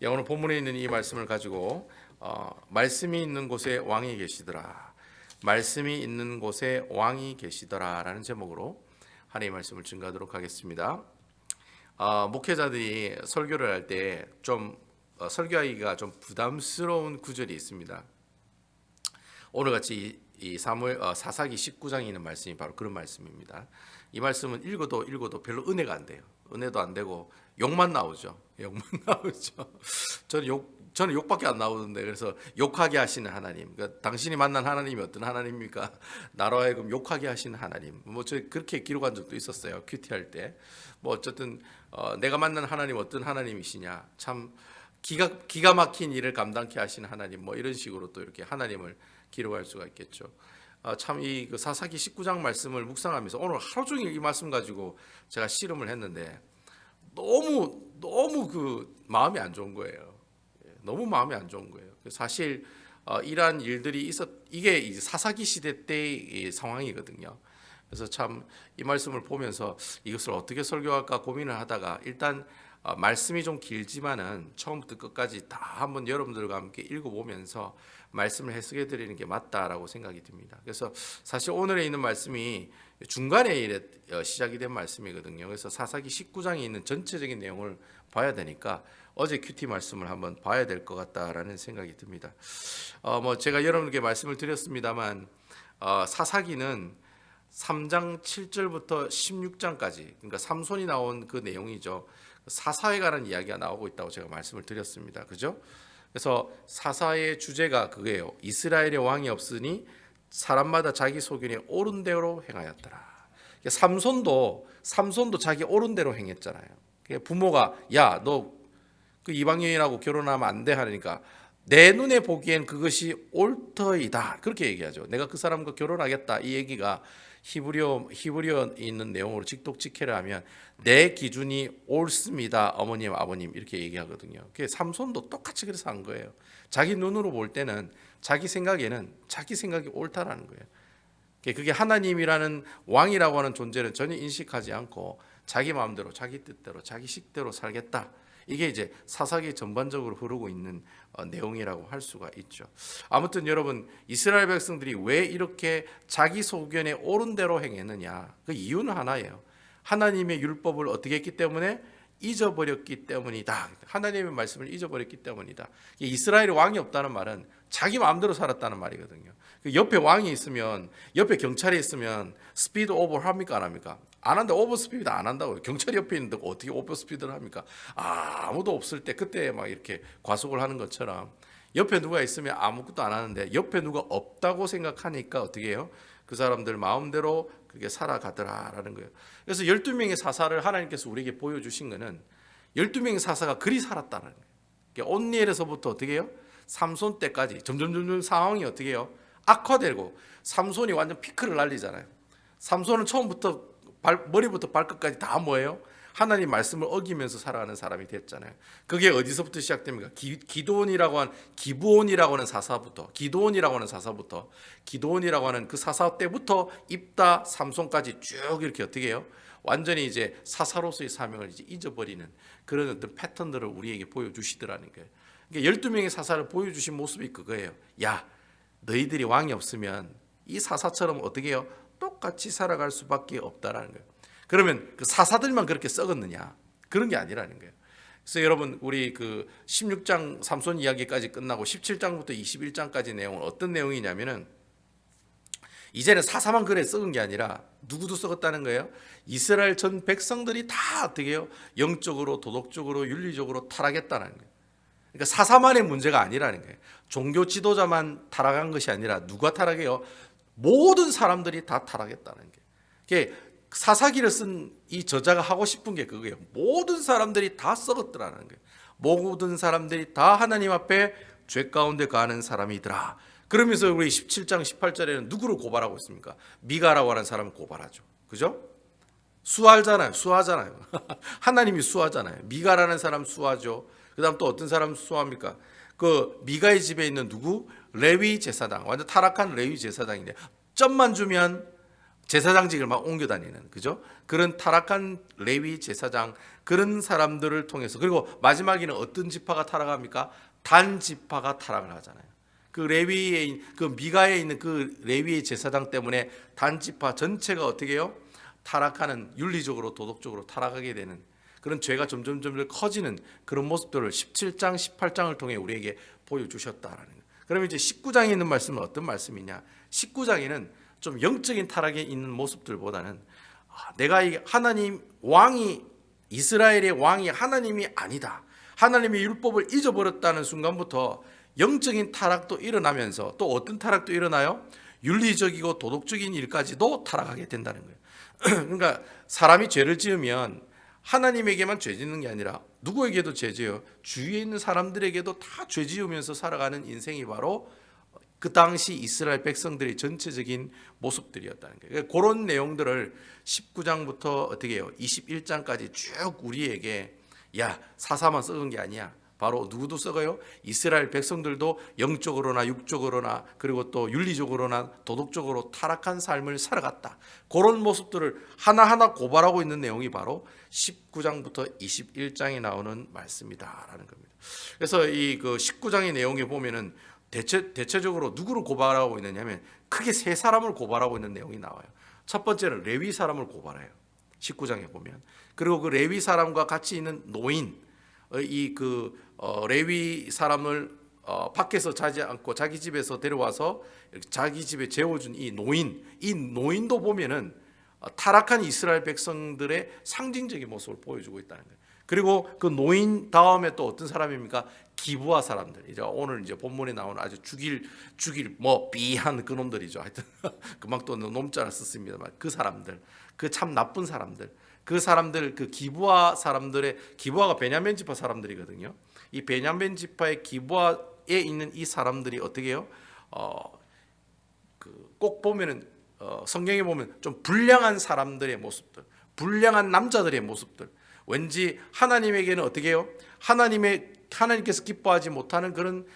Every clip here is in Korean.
오늘 본문에 있는 이 말씀을 가지고 말씀이 있는 곳에 왕이 계시더라. 말씀이 있는 곳에 왕이 계시더라라는 제목으로 하나님의 말씀을 증거하도록 하겠습니다. 목회자들이 설교를 할 때 좀 설교하기가 좀 부담스러운 구절이 있습니다. 오늘 같이 이 사사기 19장에 있는 말씀이 바로 그런 말씀입니다. 이 말씀은 읽어도 별로 은혜가 안 돼요. 은혜도 안 되고 욕만 나오죠. 욕만 나오죠. 저는 욕밖에 안 나오는데, 그래서 욕하게 하시는 하나님. 그러니까 당신이 만난 하나님이 어떤 하나님입니까? 나로 하여금 욕하게 하시는 하나님. 저 그렇게 기록한 적도 있었어요. 큐티 할 때. 어쨌든 내가 만난 하나님 어떤 하나님이시냐? 참 기가 막힌 일을 감당케 하시는 하나님. 이런 식으로 또 이렇게 하나님을 기록할 수가 있겠죠. 참 이 사사기 19장 말씀을 묵상하면서 오늘 하루 종일 이 말씀 가지고 제가 씨름을 했는데 너무 마음이 안 좋은 거예요. 너무 마음이 안 좋은 거예요. 사실 이러한 일들이 이게 사사기 시대 때의 상황이거든요. 그래서 참 이 말씀을 보면서 이것을 어떻게 설교할까 고민을 하다가 일단 말씀이 좀 길지만은 처음부터 끝까지 다 한번 여러분들과 함께 읽어보면서 말씀을 해석해 드리는 게 맞다라고 생각이 듭니다. 그래서 사실 오늘에 있는 말씀이 중간에 시작이 된 말씀이거든요. 그래서 사사기 19장에 있는 전체적인 내용을 봐야 되니까 어제 큐티 말씀을 한번 봐야 될 것 같다라는 생각이 듭니다. 제가 여러분께 말씀을 드렸습니다만 사사기는 3장 7절부터 16장까지, 그러니까 삼손이 나온 그 내용이죠. 사사에 관한 이야기가 나오고 있다고 제가 말씀을 드렸습니다. 그죠? 그래서 사사의 주제가 그거예요. 이스라엘의 왕이 없으니 사람마다 자기 소견에 옳은 대로 행하였더라. 삼손도 자기 옳은 대로 행했잖아요. 부모가 야, 너 그 이방 여인하고 결혼하면 안 돼 하니까 내 눈에 보기엔 그것이 옳더이다. 그렇게 얘기하죠. 내가 그 사람과 결혼하겠다. 이 얘기가 히브리어에 있는 내용으로 직독직해를 하면 내 기준이 옳습니다. 어머님, 아버님 이렇게 얘기하거든요. 삼손도 똑같이 그래서 한 거예요. 자기 눈으로 볼 때는 자기 생각에는 자기 생각이 옳다라는 거예요. 그게 하나님이라는 왕이라고 하는 존재는 전혀 인식하지 않고 자기 마음대로, 자기 뜻대로, 자기 식대로 살겠다. 이게 이제 사사기 전반적으로 흐르고 있는 내용이라고 할 수가 있죠. 아무튼 여러분, 이스라엘 백성들이 왜 이렇게 자기 소견에 옳은 대로 행했느냐? 그 이유는 하나예요. 하나님의 율법을 어떻게 했기 때문에? 잊어버렸기 때문이다. 하나님의 말씀을 잊어버렸기 때문이다. 이스라엘에 왕이 없다는 말은 자기 마음대로 살았다는 말이거든요. 옆에 왕이 있으면, 옆에 경찰이 있으면 스피드 오버 합니까? 안 합니까? 안 한다. 오버 스피드 안 한다고요. 경찰이 옆에 있는데 어떻게 오버 스피드를 합니까? 아무도 없을 때 그때 막 이렇게 과속을 하는 것처럼 옆에 누가 있으면 아무것도 안 하는데 옆에 누가 없다고 생각하니까 어떻게 해요? 그 사람들 마음대로 그렇게 살아가더라라는 거예요. 그래서 12명의 사사를 하나님께서 우리에게 보여주신 것은 12명의 사사가 그리 살았다는 거예요. 온니엘에서부터 어떻게 해요? 삼손 때까지 점점 상황이 어떻게 해요? 악화되고 삼손이 완전 피크를 날리잖아요. 삼손은 처음부터 머리부터 발끝까지 다 뭐예요? 하나님 말씀을 어기면서 살아가는 사람이 됐잖아요. 그게 어디서부터 시작됩니까? 기브온이라고 하는 사사부터 기드온이라고 하는 그 사사 때부터 입다 삼손까지 쭉 이렇게 어떻게 해요? 완전히 이제 사사로서의 사명을 이제 잊어버리는 그런 어떤 패턴들을 우리에게 보여주시더라는 거예요. 그러니까 12명의 사사를 보여주신 모습이 그거예요. 야, 너희들이 왕이 없으면 이 사사처럼 어떻게 해요? 똑같이 살아갈 수밖에 없다라는 거예요. 그러면 그 사사들만 그렇게 썩었느냐? 그런 게 아니라는 거예요. 그래서 여러분, 우리 16장 삼손 이야기까지 끝나고 17장부터 21장까지 내용은 어떤 내용이냐면은 이제는 사사만 그래 썩은 게 아니라 누구도 썩었다는 거예요. 이스라엘 전 백성들이 다 어떻게 해요? 영적으로, 도덕적으로, 윤리적으로 타락했다는 거예요. 그러니까 사사만의 문제가 아니라는 거예요. 종교 지도자만 타락한 것이 아니라 누가 타락해요? 모든 사람들이 다 타락했다는 게. 사사기를 쓴 이 저자가 하고 싶은 게 그거예요. 모든 사람들이 다 썩었더라는 거예요. 모든 사람들이 다 하나님 앞에 죄 가운데 가는 사람이더라. 그러면서 우리 17장 18절에는 누구를 고발하고 있습니까? 미가라고 하는 사람을 고발하죠. 그죠? 수하잖아요. 하나님이 수하잖아요. 미가라는 사람 수하죠. 그 다음 또 어떤 사람 수합니까? 그 미가의 집에 있는 누구? 레위 제사장. 완전 타락한 레위 제사장인데 점만 주면 제사장직을 막 옮겨 다니는, 그죠? 그런 타락한 레위 제사장, 그런 사람들을 통해서, 그리고 마지막에는 어떤 지파가 타락합니까? 단 지파가 타락을 하잖아요. 그 레위에, 그 미가에 있는 그 레위의 제사장 때문에 단 지파 전체가 어떻게 해요? 타락하는, 윤리적으로 도덕적으로 타락하게 되는 그런 죄가 점점 커지는 그런 모습들을 17장 18장을 통해 우리에게 보여주셨다라는 거예요. 그러면 이제 19장에 있는 말씀은 어떤 말씀이냐? 19장에는 좀 영적인 타락에 있는 모습들보다는 내가 이 하나님 왕이, 이스라엘의 왕이 하나님이 아니다, 하나님의 율법을 잊어버렸다는 순간부터 영적인 타락도 일어나면서, 또 어떤 타락도 일어나요? 윤리적이고 도덕적인 일까지도 타락하게 된다는 거예요. 그러니까 사람이 죄를 지으면 하나님에게만 죄 짓는 게 아니라 누구에게도 죄 지어요. 주위에 있는 사람들에게도 다 죄 지으면서 살아가는 인생이 바로 그 당시 이스라엘 백성들의 전체적인 모습들이었다는 거예요. 그런 내용들을 19장부터 어떻게 해요? 21장까지 쭉 우리에게, 야, 사사만 썩은 게 아니야. 바로 누구도 썩어요? 이스라엘 백성들도 영적으로나 육적으로나, 그리고 또 윤리적으로나 도덕적으로 타락한 삶을 살아갔다. 그런 모습들을 하나하나 고발하고 있는 내용이 바로 19장부터 21장에 나오는 말씀이다라는 겁니다. 그래서 이 그 19장의 내용에 보면은 대체적으로 누구를 고발하고 있느냐면 크게 세 사람을 고발하고 있는 내용이 나와요. 첫 번째는 레위 사람을 고발해요. 19장에 보면. 그리고 그 레위 사람과 같이 있는 노인, 레위 사람을 밖에서 자지 않고 자기 집에서 데려와서 자기 집에 재워준 이 노인도 보면은 타락한 이스라엘 백성들의 상징적인 모습을 보여주고 있다는 거예요. 그리고 그 노인 다음에 또 어떤 사람입니까? 기부아 사람들. 이제 오늘 이제 본문에 나오는 아주 죽일 뭐 비한 그놈들이죠. 하여튼 금방 또 놈자를 썼습니다만 그 사람들, 그 참 나쁜 사람들, 그 사람들, 그 기부아 사람들의, 기부아가 베냐민 지파 사람들이거든요. 이 베냐민 지파의 기부아에 있는 이 사람들이 어떻게 해요? 꼭 보면은 성경에 보면 좀 불량한 사람들의 모습들, 불량한 남자들의 모습들. 왠지 하나님에게는 어떻게 해요? 하나님께서 기뻐하지 못하는 그런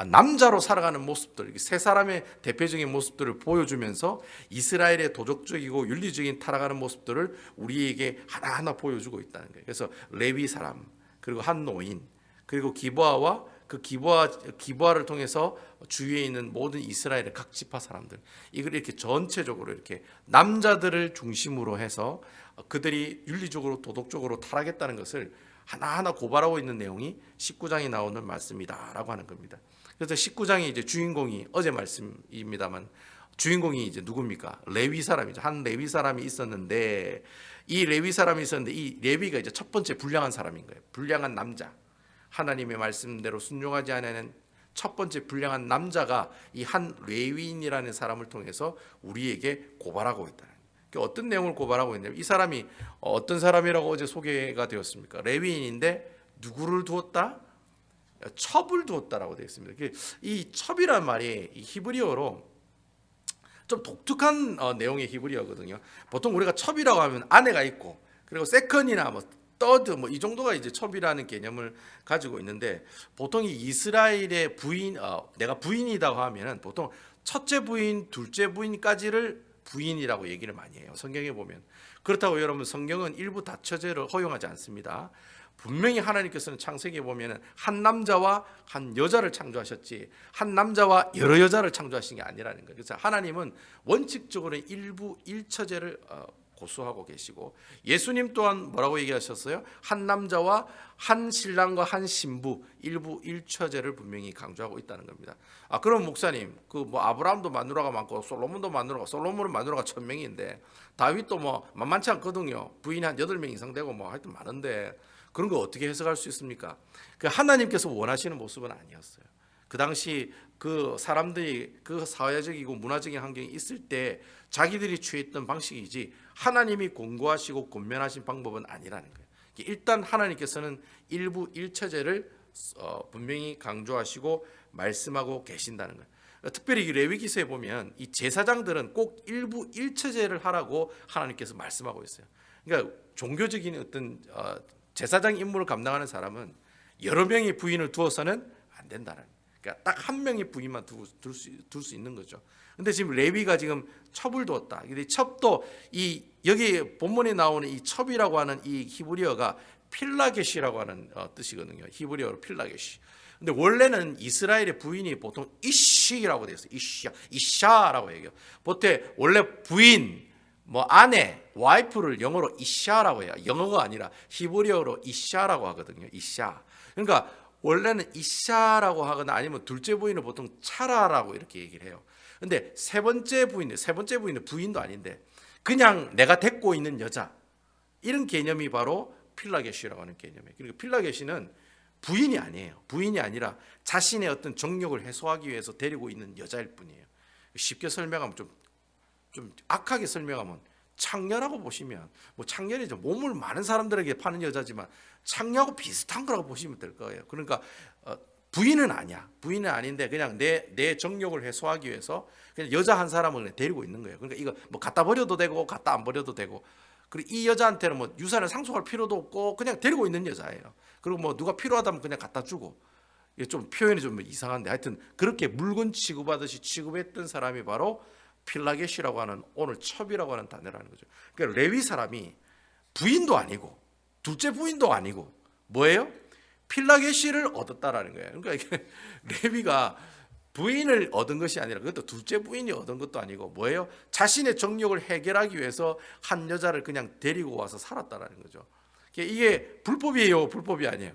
남자로 살아가는 모습들, 세 사람의 대표적인 모습들을 보여주면서 이스라엘의 도덕적이고 윤리적인 타락하는 모습들을 우리에게 하나하나 보여주고 있다는 거예요. 그래서 레위 사람, 그리고 한 노인, 그리고 기브아와 그 기브아를 통해서 주위에 있는 모든 이스라엘의 각 지파 사람들, 이걸 이렇게 전체적으로 이렇게 남자들을 중심으로 해서 그들이 윤리적으로 도덕적으로 타락했다는 것을 하나하나 고발하고 있는 내용이 19장에 나오는 말씀이다라고 하는 겁니다. 그래서 19장의 이제 주인공이 어제 말씀입니다만 주인공이 이제 누굽니까? 레위 사람이죠. 한 레위 사람이 있었는데 이 레위 사람이 있었는데 이 레위가 이제 첫 번째 불량한 사람인 거예요. 불량한 남자. 하나님의 말씀대로 순종하지 않는 첫 번째 불량한 남자가 이 한 레위인이라는 사람을 통해서 우리에게 고발하고 있다. 어떤 내용을 고발하고 있냐면 이 사람이 어떤 사람이라고 어제 소개가 되었습니까? 레위인인데 누구를 두었다? 첩을 두었다라고 되어 있습니다. 이 첩이란 말이 이 히브리어로 좀 독특한 내용의 히브리어거든요. 보통 우리가 첩이라고 하면 아내가 있고, 그리고 세컨이나 뭐 더드 뭐 이 정도가 이제 첩이라는 개념을 가지고 있는데, 보통 이 이스라엘의 부인, 내가 부인이라고 하면은 보통 첫째 부인, 둘째 부인까지를 부인이라고 얘기를 많이 해요. 성경에 보면. 그렇다고 여러분, 성경은 일부 다처제를 허용하지 않습니다. 분명히 하나님께서는 창세기에 보면은 한 남자와 한 여자를 창조하셨지 한 남자와 여러 여자를 창조하신 게 아니라는 거예요. 그래서 하나님은 원칙적으로 일부 일처제를 고수하고 계시고, 예수님 또한 뭐라고 얘기하셨어요? 한 남자와 한 신랑과 한 신부, 일부 일처제를 분명히 강조하고 있다는 겁니다. 그럼 목사님, 그 뭐 아브라함도 마누라가 많고 솔로몬은 마누라가 1000명인데 다윗도 뭐 만만치 않거든요. 부인이 한 8명 이상 되고 뭐 하여튼 많은데 그런 거 어떻게 해석할 수 있습니까? 그 하나님께서 원하시는 모습은 아니었어요. 그 당시 그 사람들이 그 사회적이고 문화적인 환경이 있을 때 자기들이 취했던 방식이지 하나님이 권고하시고 권면하신 방법은 아니라는 거예요. 일단 하나님께서는 일부 일처제를 분명히 강조하시고 말씀하고 계신다는 거예요. 특별히 레위기서에 보면 이 제사장들은 꼭 일부 일처제를 하라고 하나님께서 말씀하고 있어요. 그러니까 종교적인 어떤 제사장 임무를 감당하는 사람은 여러 명의 부인을 두어서는 안 된다는 거예요. 그러니까 딱 한 명의 부인만 둘 수 있는 거죠. 근데 지금 레위가 지금 첩을 두었다. 근데 첩도 이 여기 본문에 나오는 이 첩이라고 하는 이 히브리어가 필라게시라고 하는 뜻이거든요. 히브리어로 필라게시. 근데 원래는 이스라엘의 부인이 보통 이시라고 되어 있어요. 이샤라고 얘기해요. 보통 원래 부인, 뭐 아내, 와이프를 영어로 이샤라고 해요. 영어가 아니라 히브리어로 이샤라고 하거든요. 이샤. 그러니까 원래는 이샤라고 하거나 아니면 둘째 부인을 보통 차라라고 이렇게 얘기를 해요. 근데 세 번째 부인은 부인도 아닌데 그냥 내가 데리고 있는 여자, 이런 개념이 바로 필라게시라고 하는 개념이에요. 그러니까 필라게시는 부인이 아니에요. 부인이 아니라 자신의 어떤 정욕을 해소하기 위해서 데리고 있는 여자일 뿐이에요. 쉽게 설명하면 좀 악하게 설명하면 창녀라고 보시면, 뭐 창녀이죠. 몸을 많은 사람들에게 파는 여자지만 창녀하고 비슷한 거라고 보시면 될 거예요. 그러니까 부인은 아니야. 부인은 아닌데 그냥 내 정욕을 해소하기 위해서 그냥 여자 한 사람을 그냥 데리고 있는 거예요. 그러니까 이거 뭐 갖다 버려도 되고 갖다 안 버려도 되고, 그리고 이 여자한테는 뭐 유산을 상속할 필요도 없고 그냥 데리고 있는 여자예요. 그리고 뭐 누가 필요하다면 그냥 갖다 주고. 이게 좀 표현이 좀 이상한데 하여튼 그렇게 물건 취급하듯이 취급했던 사람이 바로 필라게시라고 하는, 오늘 첩이라고 하는 단어라는 거죠. 그러니까 레위 사람이 부인도 아니고 둘째 부인도 아니고 뭐예요? 필라게시를 얻었다라는 거예요. 그러니까 이게 레위가 부인을 얻은 것이 아니라, 그것도 둘째 부인이 얻은 것도 아니고 뭐예요? 자신의 정욕을 해결하기 위해서 한 여자를 그냥 데리고 와서 살았다라는 거죠. 이게 불법이에요, 불법이 아니에요?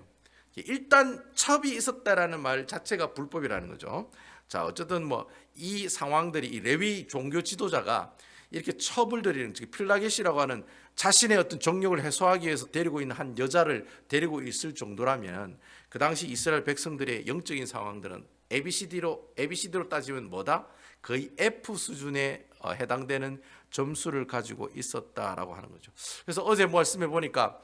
일단 첩이 있었다라는 말 자체가 불법이라는 거죠. 자, 어쨌든 뭐 이 상황들이, 이 레위 종교 지도자가 이렇게 첩을 들이는, 즉 필라게시라고 하는 자신의 어떤 정욕을 해소하기 위해서 데리고 있는 한 여자를 데리고 있을 정도라면 그 당시 이스라엘 백성들의 영적인 상황들은 ABCD로 따지면 뭐다? 거의 F 수준에 해당되는 점수를 가지고 있었다라고 하는 거죠. 그래서 어제 말씀해 보니까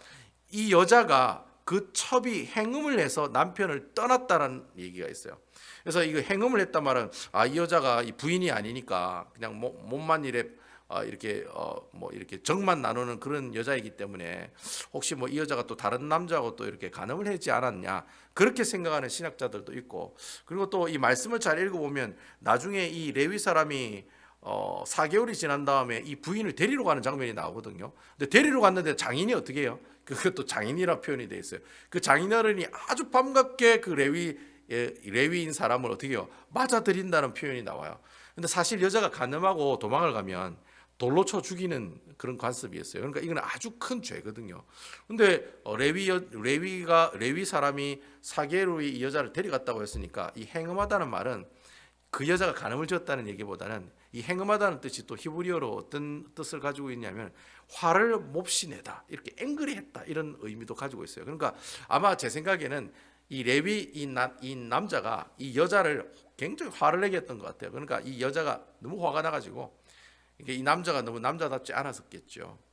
이 여자가 그 첩이 행음을 해서 남편을 떠났다라는 얘기가 있어요. 그래서 이거 행음을 했단 말은 이 여자가 이 부인이 아니니까 그냥 몸만 이렇게 뭐 이렇게 정만 나누는 그런 여자이기 때문에 혹시 뭐 이 여자가 또 다른 남자하고 또 이렇게 간음을 하지 않았냐, 그렇게 생각하는 신학자들도 있고, 그리고 또 이 말씀을 잘 읽어보면 나중에 이 레위 사람이 4개월이 지난 다음에 이 부인을 데리러 가는 장면이 나오거든요. 근데 데리러 갔는데 장인이 어떻게 해요? 그것도 장인이라 표현이 돼 있어요. 그 장인어른이 아주 반갑게 그 레위인 사람을 어떻게 해요? 맞아들인다는 표현이 나와요. 근데 사실 여자가 간음하고 도망을 가면 돌로 쳐 죽이는 그런 관습이었어요. 그러니까 이건 아주 큰 죄거든요. 근데 레위 사람이 4개월 후에 이 여자를 데려갔다고 했으니까 이 행음하다는 말은 그 여자가 간음을 지었다는 얘기보다는 이 행음하다는 뜻이 또 히브리어로 어떤 뜻을 가지고 있냐면 화를 몹시 내다, 이렇게 앵그리했다, 이런 의미도 가지고 있어요. 그러니까 아마 제 생각에는 이 레위 이 남자가 이 여자를 굉장히 화를 내게 했던 것 같아요. 그러니까 이 여자가 너무 화가 나가지고 이 남자가 너무 남자답지 않았었겠죠.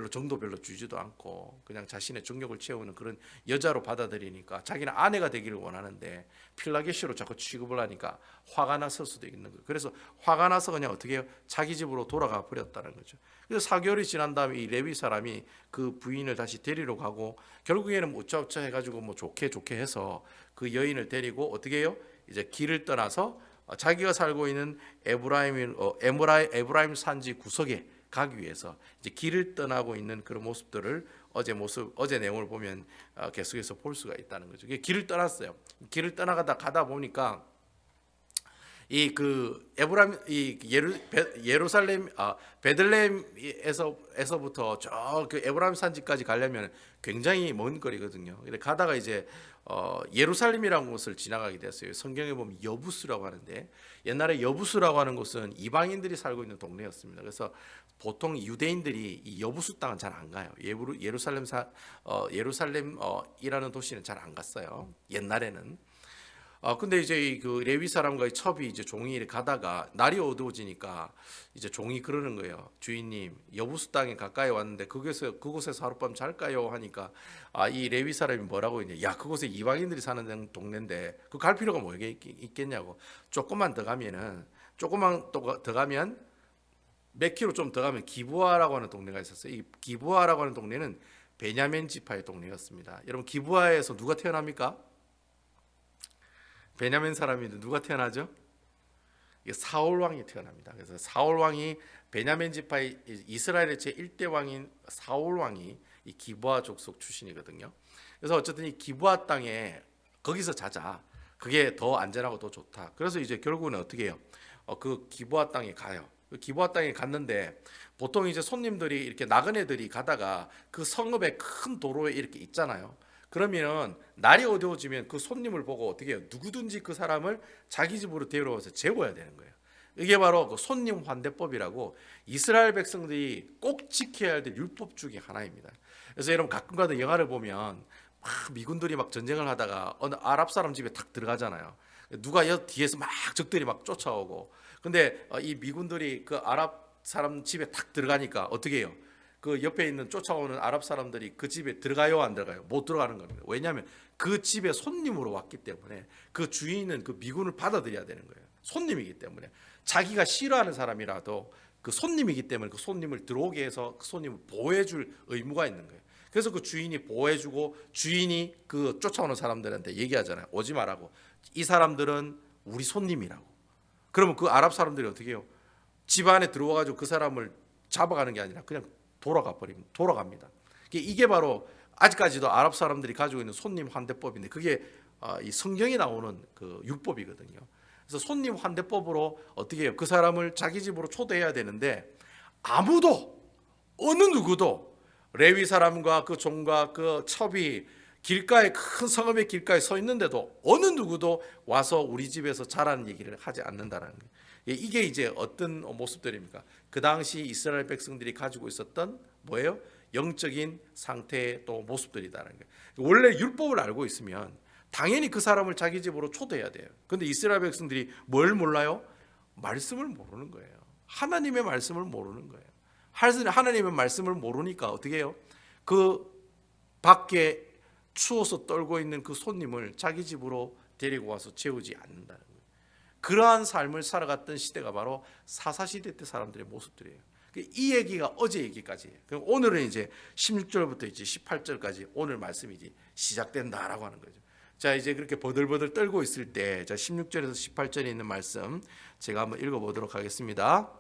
정도 별로 주지도 않고 그냥 자신의 정욕을 채우는 그런 여자로 받아들이니까 자기는 아내가 되기를 원하는데 필라게시로 자꾸 취급을 하니까 화가 났을 수도 있는 거예요. 그래서 화가 나서 그냥 어떻게 해요? 자기 집으로 돌아가 버렸다는 거죠. 그래서 4개월이 지난 다음에 이 레위 사람이 그 부인을 다시 데리러 가고 결국에는 우짜우짜 해가지고 뭐 좋게 해서 그 여인을 데리고 어떻게 해요? 이제 길을 떠나서 자기가 살고 있는 에브라임 산지 구석에 가기 위해서 이제 길을 떠나고 있는 그런 모습들을 어제 내용을 보면 계속해서 볼 수가 있다는 거죠. 길을 떠났어요. 길을 가다 보니까 예루살렘 베들레헴에서부터 저 그 에브라임 산지까지 가려면 굉장히 먼 거리거든요. 가다가 이제 예루살렘이라는 곳을 지나가게 됐어요. 성경에 보면 여부스라고 하는데, 옛날에 여부스라고 하는 곳은 이방인들이 살고 있는 동네였습니다. 그래서 보통 유대인들이 이 여부스 땅은 잘 안 가요. 예루살렘이라는 도시는 잘 안 갔어요. 옛날에는. 근데 이제 그 레위 사람과의 첩이 이제 종이 가다가 날이 어두워지니까 이제 종이 그러는 거예요. 주인님, 여부스 땅에 가까이 왔는데 그곳에서 하룻밤 잘까요? 하니까 이 레위 사람이 뭐라고 했냐? 야, 그곳에 이방인들이 사는 동네인데 그 갈 필요가 뭐 있겠냐고. 조금만 더 가면 몇 킬로 좀 더 가면 기브아라고 하는 동네가 있었어요. 이 기브아라고 하는 동네는 베냐민 지파의 동네였습니다. 여러분, 기브아에서 누가 태어납니까? 베냐민 사람인데 누가 태어나죠? 이게 사울 왕이 태어납니다. 그래서 사울 왕이 베냐민 지파의 이스라엘의 제 1대 왕인 사울 왕이 이 기브아 족속 출신이거든요. 그래서 어쨌든 이 기브아 땅에 거기서 자자. 그게 더 안전하고 더 좋다. 그래서 이제 결국은 어떻게 해요? 그 기브아 땅에 가요. 그 기브아 땅에 갔는데 보통 이제 손님들이 이렇게 나그네들이 가다가 그 성읍의 큰 도로에 이렇게 있잖아요. 그러면 날이 어두워지면 그 손님을 보고 어떻게 해요? 누구든지 그 사람을 자기 집으로 데려와서 재워야 되는 거예요. 이게 바로 그 손님 환대법이라고 이스라엘 백성들이 꼭 지켜야 될 율법 중에 하나입니다. 그래서 여러분 가끔가다 영화를 보면 막 미군들이 막 전쟁을 하다가 어느 아랍 사람 집에 탁 들어가잖아요. 누가 뒤에서 막 적들이 막 쫓아오고. 근데 이 미군들이 그 아랍 사람 집에 탁 들어가니까 어떻게 해요? 그 옆에 있는 쫓아오는 아랍 사람들이 그 집에 들어가요, 안 들어가요? 못 들어가는 겁니다. 왜냐하면 그 집에 손님으로 왔기 때문에 그 주인은 그 미군을 받아들여야 되는 거예요. 손님이기 때문에 자기가 싫어하는 사람이라도 그 손님이기 때문에 그 손님을 들어오게 해서 그 손님을 보호해줄 의무가 있는 거예요. 그래서 그 주인이 보호해주고 주인이 그 쫓아오는 사람들한테 얘기하잖아요. 오지 말라고. 이 사람들은 우리 손님이라고. 그러면 그 아랍 사람들이 어떻게 해요? 집 안에 들어와가지고 그 사람을 잡아가는 게 아니라 그냥 돌아갑니다. 이게 바로 아직까지도 아랍 사람들이 가지고 있는 손님 환대법인데 그게 이 성경에 나오는 그 율법이거든요. 그래서 손님 환대법으로 어떻게 해요? 그 사람을 자기 집으로 초대해야 되는데 아무도 어느 누구도 레위 사람과 그 종과 그 첩이 길가에 큰 성읍의 길가에 서 있는데도 어느 누구도 와서 우리 집에서 자라는 얘기를 하지 않는다는 거예요. 이게 이제 어떤 모습들입니까? 그 당시 이스라엘 백성들이 가지고 있었던 뭐예요? 영적인 상태의 또 모습들이다라는 거예요. 원래 율법을 알고 있으면 당연히 그 사람을 자기 집으로 초대해야 돼요. 그런데 이스라엘 백성들이 뭘 몰라요? 말씀을 모르는 거예요. 하나님의 말씀을 모르는 거예요. 하나님의 말씀을 모르니까 어떻게 해요? 그 밖에 추워서 떨고 있는 그 손님을 자기 집으로 데리고 와서 재우지 않는다는 거예요. 그러한 삶을 살아갔던 시대가 바로 사사시대 때 사람들의 모습들이에요. 이 얘기가 어제 얘기까지예요. 그럼 오늘은 이제 16절부터 이제 18절까지 오늘 말씀이 이제 시작된다라고 하는 거죠. 자, 이제 그렇게 버들버들 떨고 있을 때, 자 16절에서 18절에 있는 말씀 제가 한번 읽어보도록 하겠습니다.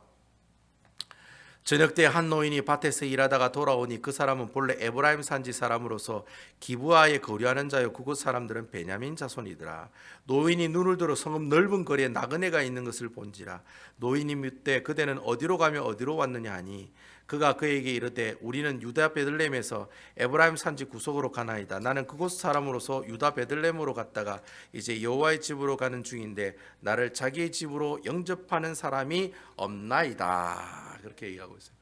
저녁 때 한 노인이 밭에서 일하다가 돌아오니 그 사람은 본래 에브라임 산지 사람으로서 기브아에 거류하는 자요 그곳 사람들은 베냐민 자손이더라. 노인이 눈을 들어 성읍 넓은 거리에 나그네가 있는 것을 본지라. 노인이 묻되 그대는 어디로 가며 어디로 왔느냐 하니 그가 그에게 이르되 우리는 유다 베들레헴에서 에브라임 산지 구석으로 가나이다. 나는 그곳 사람으로서 유다 베들레헴으로 갔다가 이제 여호와의 집으로 가는 중인데 나를 자기의 집으로 영접하는 사람이 없나이다. 그렇게 얘기하고 있어요.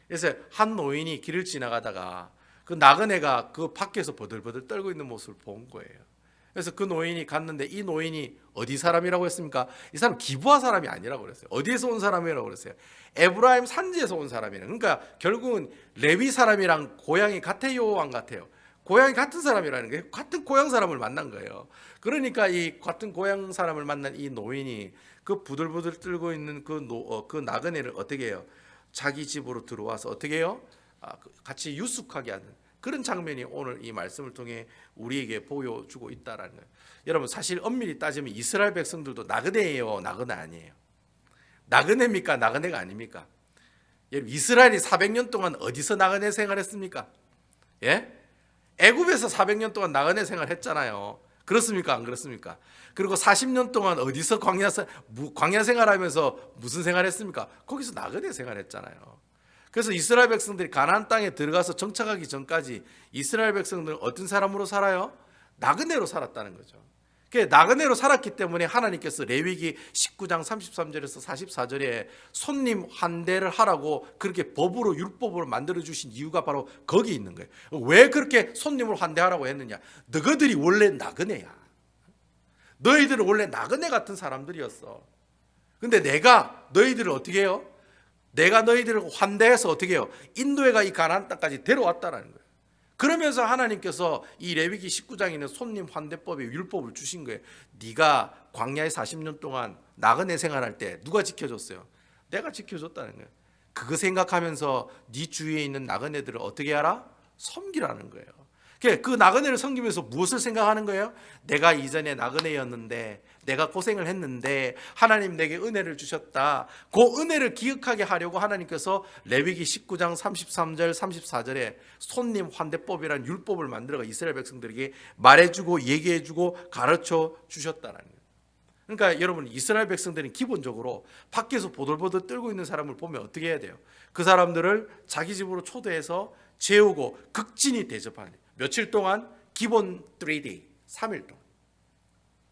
그래서 한 노인이 길을 지나가다가 그 나그네가 그 밖에서 버들버들 떨고 있는 모습을 본 거예요. 그래서 그 노인이 갔는데 이 노인이 어디 사람이라고 했습니까? 이 사람 기브아 사람이 아니라고 그랬어요. 어디에서 온 사람이라고 그랬어요? 에브라임 산지에서 온 사람이에요. 그러니까 결국은 레위 사람이랑 고향이 같아요, 안 같아요? 고향이 같은 사람이라는 게 같은 고향 사람을 만난 거예요. 그러니까 이 같은 고향 사람을 만난 이 노인이 그 부들부들 떨고 있는 그 나그네를 어떻게 해요? 자기 집으로 들어와서 어떻게 해요? 같이 유숙하게 하는 그런 장면이 오늘 이 말씀을 통해 우리에게 보여주고 있다라는 거예요. 여러분 사실 엄밀히 따지면 이스라엘 백성들도 나그네예요, 나그네 아니에요? 나그네입니까? 나그네가 아닙니까? 여러분 이스라엘이 400년 동안 어디서 나그네 생활했습니까? 예? 애굽에서 400년 동안 나그네 생활했잖아요. 그렇습니까? 안 그렇습니까? 그리고 40년 동안 어디서 광야 생활하면서 무슨 생활했습니까? 거기서 나그네 생활했잖아요. 그래서 이스라엘 백성들이 가나안 땅에 들어가서 정착하기 전까지 이스라엘 백성들은 어떤 사람으로 살아요? 나그네로 살았다는 거죠. 나그네로 살았기 때문에 하나님께서 레위기 19장 33절에서 44절에 손님 환대를 하라고 그렇게 법으로 율법으로 만들어 주신 이유가 바로 거기 있는 거예요. 왜 그렇게 손님을 환대하라고 했느냐? 너희들이 원래 나그네야. 너희들은 원래 나그네 같은 사람들이었어. 근데 내가 너희들을 어떻게 해요? 내가 너희들을 환대해서 어떻게 해요? 인도해가 이 가나안 땅까지 데려왔다라는 거예요. 그러면서 하나님께서 이 레위기 19장에 있는 손님 환대법의 율법을 주신 거예요. 네가 광야에 40년 동안 나그네 생활할 때 누가 지켜줬어요? 내가 지켜줬다는 거예요. 그거 생각하면서 네 주위에 있는 나그네들을 어떻게 하라? 섬기라는 거예요. 그 나그네를 섬기면서 무엇을 생각하는 거예요? 내가 이전에 나그네였는데, 내가 고생을 했는데 하나님 내게 은혜를 주셨다. 그 은혜를 기억하게 하려고 하나님께서 레위기 19장 33절 34절에 손님 환대법이라는 율법을 만들어가 이스라엘 백성들에게 말해주고 얘기해주고 가르쳐 주셨다는 거예요. 그러니까 여러분, 이스라엘 백성들은 기본적으로 밖에서 보들보들 떨고 있는 사람을 보면 어떻게 해야 돼요? 그 사람들을 자기 집으로 초대해서 재우고 극진히 대접하는 거예요. 며칠 동안? 기본 3day, 3일 동안.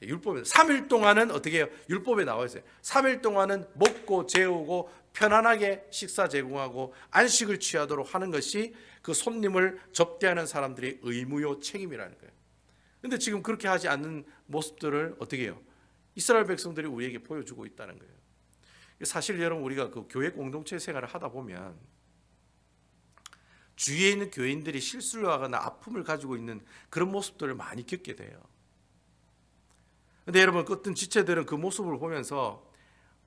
율법에 3일 동안은 어떻게 해요? 율법에 나와 있어요. 3일 동안은 먹고 재우고 편안하게 식사 제공하고 안식을 취하도록 하는 것이 그 손님을 접대하는 사람들의 의무요 책임이라는 거예요. 그런데 지금 그렇게 하지 않는 모습들을 어떻게 해요? 이스라엘 백성들이 우리에게 보여주고 있다는 거예요. 사실 여러분, 우리가 그 교회 공동체 생활을 하다 보면 주위에 있는 교인들이 실수를 하거나 아픔을 가지고 있는 그런 모습들을 많이 겪게 돼요. 그런데 여러분, 어떤 지체들은 그 모습을 보면서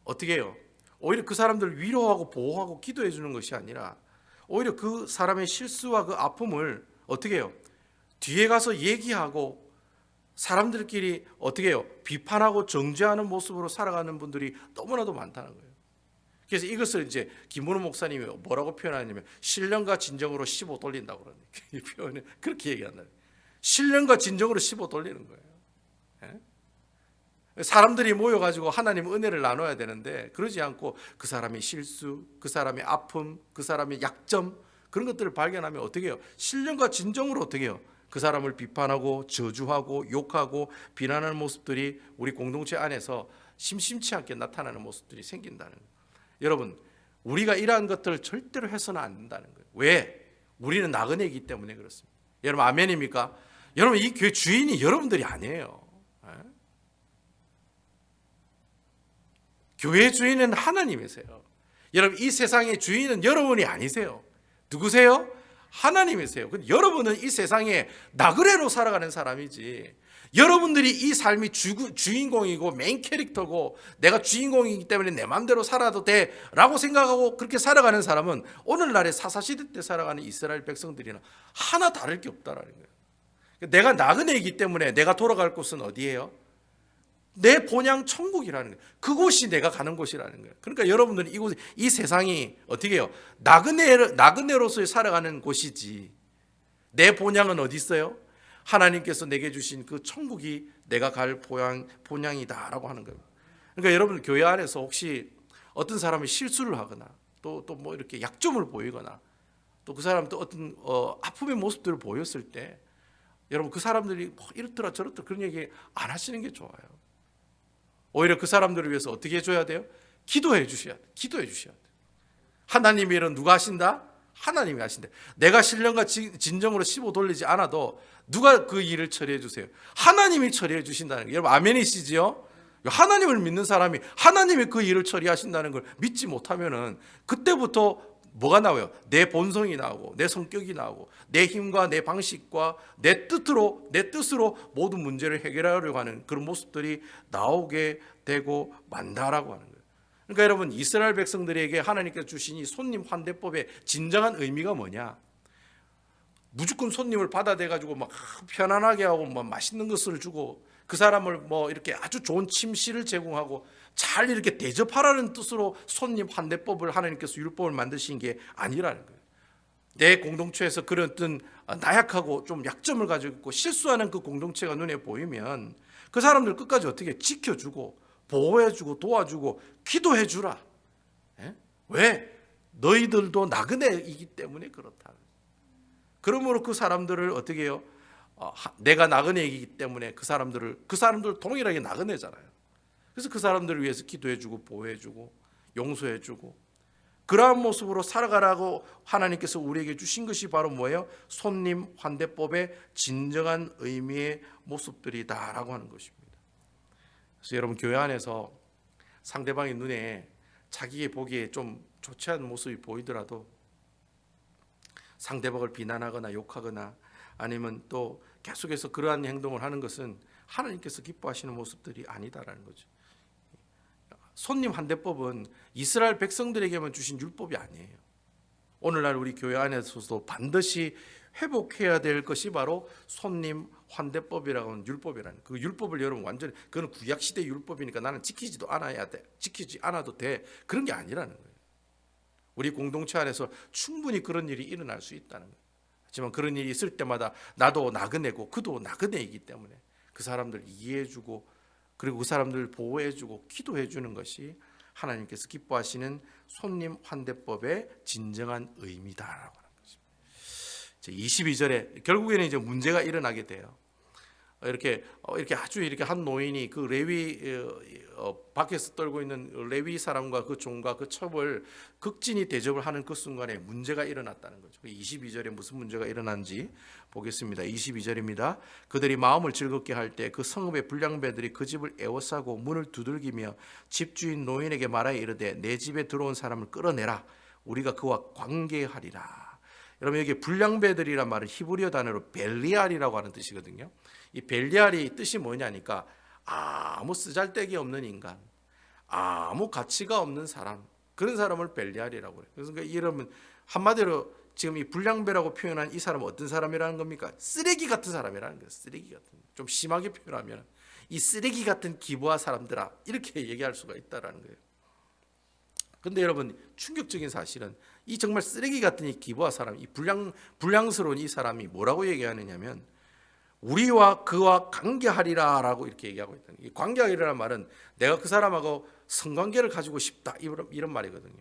어떻게 해요? 오히려 그 사람들을 위로하고 보호하고 기도해 주는 것이 아니라 오히려 그 사람의 실수와 그 아픔을 어떻게 해요? 뒤에 가서 얘기하고 사람들끼리 어떻게 해요? 비판하고 정죄하는 모습으로 살아가는 분들이 너무나도 많다는 거예요. 그래서 이것을 이제 김문호 목사님이 뭐라고 표현하냐면 신령과 진정으로 15 돌린다고 그러는 이 표현을 그렇게 얘기한다. 신령과 진정으로 15 돌리는 거예요. 예? 사람들이 모여가지고 하나님 은혜를 나눠야 되는데 그러지 않고 그 사람의 실수, 그 사람의 아픔, 그 사람의 약점 그런 것들을 발견하면 어떻게 해요? 신령과 진정으로 어떻게 해요? 그 사람을 비판하고 저주하고 욕하고 비난하는 모습들이 우리 공동체 안에서 심심치 않게 나타나는 모습들이 생긴다는 거예요. 여러분, 우리가 이러한 것들을 절대로 해서는 안 된다는 거예요. 왜? 우리는 나그네이기 때문에 그렇습니다. 여러분, 아멘입니까? 여러분, 이 교회 주인이 여러분들이 아니에요. 교회 주인은 하나님이세요. 여러분, 이 세상의 주인은 여러분이 아니세요. 누구세요? 하나님이세요. 근데 여러분은 이 세상에 나그네로 살아가는 사람이지, 여러분들이 이 삶이 주인공이고 메인 캐릭터고 내가 주인공이기 때문에 내 마음대로 살아도 돼라고 생각하고 그렇게 살아가는 사람은 오늘날의 사사시대 때 살아가는 이스라엘 백성들이나 하나 다를 게 없다라는 거예요. 내가 나그네이기 때문에 내가 돌아갈 곳은 어디예요? 내 본향 천국이라는 거예요. 그곳이 내가 가는 곳이라는 거예요. 그러니까 여러분들은 이 세상이 어떻게 해요? 나그네로서 살아가는 곳이지, 내 본향은 어디 있어요? 하나님께서 내게 주신 그 천국이 내가 갈 본향이다라고 하는 거예요. 그러니까 여러분, 교회 안에서 혹시 어떤 사람이 실수를 하거나 또 뭐 이렇게 약점을 보이거나 또 그 사람 또 어떤 아픔의 모습들을 보였을 때 여러분, 그 사람들이 뭐 이렇더라 저렇더라 그런 얘기 안 하시는 게 좋아요. 오히려 그 사람들을 위해서 어떻게 해줘야 돼요? 기도해 주셔야 돼요. 기도해 주셔야 돼요. 하나님의 일은 누가 하신다? 하나님이 하신다. 내가 신령과 진정으로 15 돌리지 않아도 누가 그 일을 처리해 주세요? 하나님이 처리해 주신다는 거예요. 여러분, 아멘이시지요? 하나님을 믿는 사람이 하나님이 그 일을 처리하신다는 걸 믿지 못하면은 그때부터 뭐가 나와요? 내 본성이 나오고 내 성격이 나오고 내 힘과 내 방식과 내 뜻으로 모든 문제를 해결하려고 하는 그런 모습들이 나오게 되고 만다라고 하는 거예요. 그러니까 여러분, 이스라엘 백성들에게 하나님께서 주신 이 손님 환대법의 진정한 의미가 뭐냐? 무조건 손님을 받아대가지고 막 편안하게 하고 뭐 맛있는 것을 주고 그 사람을 뭐 이렇게 아주 좋은 침실을 제공하고 잘 이렇게 대접하라는 뜻으로 손님 환대법을 하나님께서 율법을 만드신 게 아니라는 거예요. 내 공동체에서 그런 어떤 나약하고 좀 약점을 가지고 있고 실수하는 그 공동체가 눈에 보이면 그 사람들 끝까지 어떻게 지켜주고 보호해주고 도와주고 기도해주라. 왜? 너희들도 나그네이기 때문에 그렇다. 그러므로 그 사람들을 어떻게 해요? 내가 나그네이기 때문에 그 사람들 동일하게 나그네잖아요. 그래서 그 사람들을 위해서 기도해주고 보호해주고 용서해주고 그러한 모습으로 살아가라고 하나님께서 우리에게 주신 것이 바로 뭐예요? 손님 환대법의 진정한 의미의 모습들이다라고 하는 것입니다. 그래서 여러분, 교회 안에서 상대방의 눈에 자기의 보기에 좀 좋지 않은 모습이 보이더라도 상대방을 비난하거나 욕하거나 아니면 또 계속해서 그러한 행동을 하는 것은 하나님께서 기뻐하시는 모습들이 아니다라는 거죠. 손님 환대법은 이스라엘 백성들에게만 주신 율법이 아니에요. 오늘날 우리 교회 안에서도 반드시 회복해야 될 것이 바로 손님 환대법이라고 하는 율법이라는, 그 율법을 여러분 완전히, 그건 구약 시대 율법이니까 나는 지키지도 않아야 돼, 지키지 않아도 돼, 그런 게 아니라는 거예요. 우리 공동체 안에서 충분히 그런 일이 일어날 수 있다는 거예요. 하지만 그런 일이 있을 때마다 나도 나그네고 그도 나그네이기 때문에 그 사람들 이해해주고, 그리고 그 사람들 보호해주고 기도해주는 것이 하나님께서 기뻐하시는 손님 환대법의 진정한 의미다라고 하는 것입니다. 22절에 결국에는 이제 문제가 일어나게 돼요. 이렇게 아주 이렇게 한 노인이 그 레위 밖에서 떨고 있는 레위 사람과 그 종과 그 첩을 극진히 대접을 하는 그 순간에 문제가 일어났다는 거죠. 22절에 무슨 문제가 일어난지 보겠습니다. 22절입니다. 그들이 마음을 즐겁게 할 때 그 성읍의 불량배들이 그 집을 에워싸고 문을 두들기며 집주인 노인에게 말하여 이르되 내 집에 들어온 사람을 끌어내라. 우리가 그와 관계하리라. 여러분, 여기 불량배들이란 말은 히브리어 단어로 벨리알이라고 하는 뜻이거든요. 이 벨리알이 뜻이 뭐냐니까 아무 쓰잘데기 없는 인간, 아무 가치가 없는 사람, 그런 사람을 벨리알이라고 해요. 그래서 이러면 한마디로 지금 이 불량배라고 표현한 이 사람은 어떤 사람이라는 겁니까? 쓰레기 같은 사람이라는 거예요. 쓰레기 같은, 좀 심하게 표현하면 이 쓰레기 같은 기부하 사람들아, 이렇게 얘기할 수가 있다라는 거예요. 근데 여러분, 충격적인 사실은 이 정말 쓰레기 같은 이 기부하 사람, 이 불량스러운 이 사람이 뭐라고 얘기하느냐면 우리와 그와 관계하리라라고 이렇게 얘기하고 있다는 거예요. 이 관계하리라는 말은 내가 그 사람하고 성관계를 가지고 싶다, 이런 말이거든요.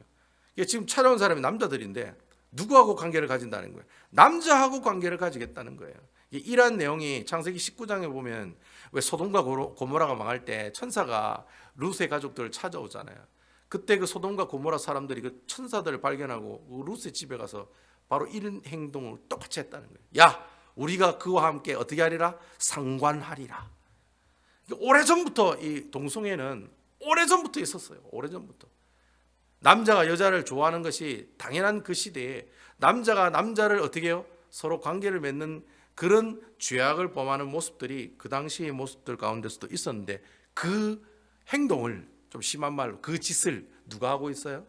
이게 지금 찾아온 사람이 남자들인데 누구하고 관계를 가진다는 거예요? 남자하고 관계를 가지겠다는 거예요. 이러한 내용이 창세기 19장에 보면 왜 소돔과 고모라가 망할 때 천사가 룻의 가족들을 찾아오잖아요. 그때 그 소돔과 고모라 사람들이 그 천사들을 발견하고 룻의 집에 가서 바로 이런 행동을 똑같이 했다는 거예요. 야, 우리가 그와 함께 어떻게 하리라? 상관하리라. 오래전부터 이 동성애는 오래전부터 있었어요. 오래전부터. 남자가 여자를 좋아하는 것이 당연한 그 시대에 남자가 남자를 어떻게 해요? 서로 관계를 맺는 그런 죄악을 범하는 모습들이 그 당시의 모습들 가운데서도 있었는데, 그 행동을, 좀 심한 말로 그 짓을 누가 하고 있어요?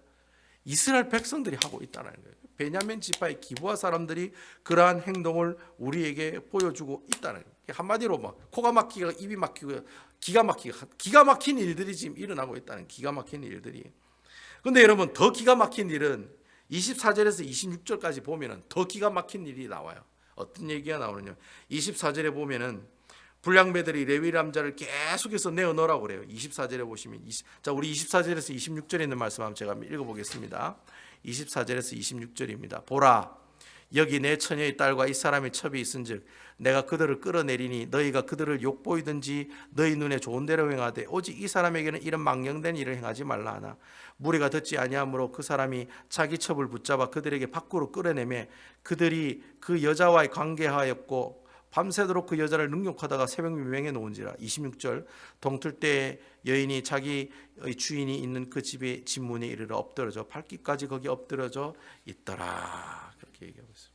이스라엘 백성들이 하고 있다는 거예요. 베냐민 지파의 기부하 사람들이 그러한 행동을 우리에게 보여주고 있다는 거예요. 한마디로 막 코가 막히고 입이 막히고 기가 막힌 일들이 지금 일어나고 있다는, 기가 막힌 일들이. 근데 여러분, 더 기가 막힌 일은 24절에서 26절까지 보면은 더 기가 막힌 일이 나와요. 어떤 얘기가 나오느냐? 24절에 보면은 불량배들이 레위 남자를 계속해서 내어 넣으라고 그래요. 24절에 보시면, 자, 우리 24절에서 26절에 있는 말씀 한번 제가 읽어보겠습니다. 24절에서 26절입니다. 보라, 여기 내 처녀의 딸과 이 사람의 첩이 있은즉 내가 그들을 끌어내리니 너희가 그들을 욕보이든지 너희 눈에 좋은 대로 행하되 오직 이 사람에게는 이런 망령된 일을 행하지 말라 하나 무리가 듣지 아니하므로 그 사람이 자기 첩을 붙잡아 그들에게 밖으로 끌어내매 그들이 그 여자와의 관계하였고 밤새도록 그 여자를 능욕하다가 새벽 미명에 놓은지라. 26절, 동틀 때 여인이 자기의 주인이 있는 그 집의 집 문에 이르러 엎드러져 발길까지 거기 엎드러져 있더라. 그렇게 얘기하고 있습니다.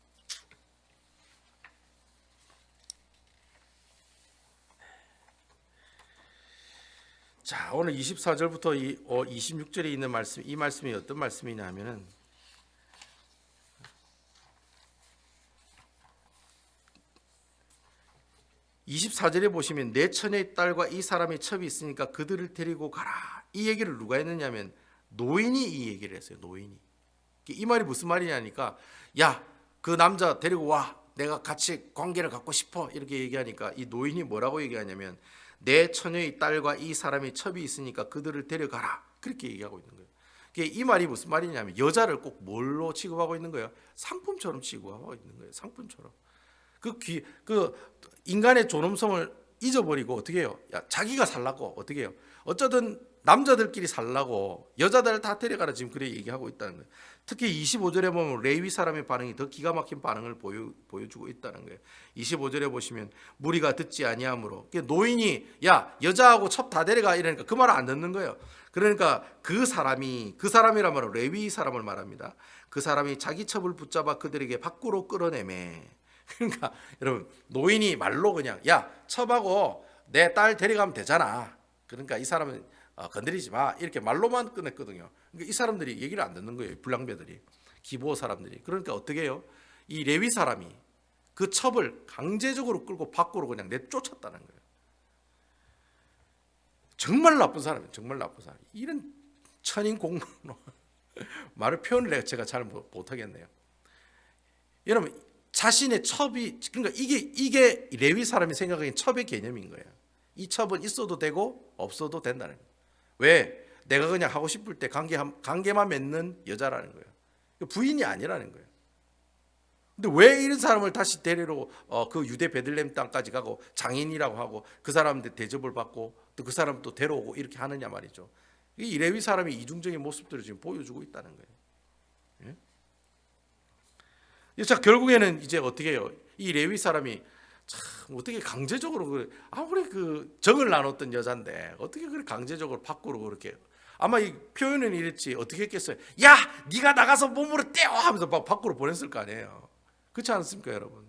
자, 오늘 24절부터 26절에 있는 말씀, 이 말씀이 어떤 말씀이냐면은 24절에 보시면 내 처녀의 딸과 이 사람의 첩이 있으니까 그들을 데리고 가라. 이 얘기를 누가 했느냐면 노인이 이 얘기를 했어요. 노인이. 이 말이 무슨 말이냐니까, 야, 그 남자 데리고 와. 내가 같이 관계를 갖고 싶어. 이렇게 얘기하니까 이 노인이 뭐라고 얘기하냐면 내 처녀의 딸과 이 사람의 첩이 있으니까 그들을 데려가라. 그렇게 얘기하고 있는 거예요. 이 말이 무슨 말이냐면 여자를 꼭 뭘로 취급하고 있는 거예요? 상품처럼 취급하고 있는 거예요. 상품처럼. 그 인간의 존엄성을 잊어버리고 어떻게 해요? 야, 자기가 살라고 어떻게 해요? 어쩌든 남자들끼리 살라고 여자들을 다 데려가라, 지금 그래 얘기하고 있다는 거예요. 특히 25절에 보면 레위 사람의 반응이 더 기가 막힌 반응을 보여주고 있다는 거예요. 25절에 보시면 무리가 듣지 아니하므로, 노인이 야, 여자하고 첩 다 데려가 이러니까 그 말을 안 듣는 거예요. 그러니까 그 사람이란 말은 레위 사람을 말합니다. 그 사람이 자기 첩을 붙잡아 그들에게 밖으로 끌어내매. 그러니까 여러분, 노인이 말로 그냥 야, 첩하고 내 딸 데려가면 되잖아. 그러니까 이 사람은 건드리지 마, 이렇게 말로만 끝냈거든요. 그러니까 이 사람들이 얘기를 안 듣는 거예요. 불량배들이, 기부호 사람들이. 그러니까 어떻게 해요? 이 레위 사람이 그 첩을 강제적으로 끌고 밖으로 그냥 내쫓았다는 거예요. 정말 나쁜 사람이에요. 정말 나쁜 사람. 이런 천인공무로 말을 표현을 제가 잘 못하겠네요. 여러분 자신의 첩이 그러니까 이게 레위 사람이 생각하기엔 첩의 개념인 거예요. 이 첩은 있어도 되고 없어도 된다는 거예요. 왜? 내가 그냥 하고 싶을 때 관계만 맺는 여자라는 거예요. 부인이 아니라는 거예요. 근데 왜 이런 사람을 다시 데리러 그 유대 베들레헴 땅까지 가고 장인이라고 하고 그 사람한테 대접을 받고 또 그 사람 또 데려오고 이렇게 하느냐 말이죠. 이 레위 사람이 이중적인 모습들을 지금 보여주고 있다는 거예요. 예? 자 결국에는 이제 어떻게 해요? 이 레위 사람이 참 어떻게 강제적으로 아무리 그 정을 나눴던 여잔데 어떻게 그렇게 강제적으로 밖으로 그렇게 아마 이 표현은 이랬지 어떻게 했겠어요? 야 네가 나가서 몸으로 떼어 하면서 막 밖으로 보냈을 거 아니에요. 그렇지 않습니까 여러분?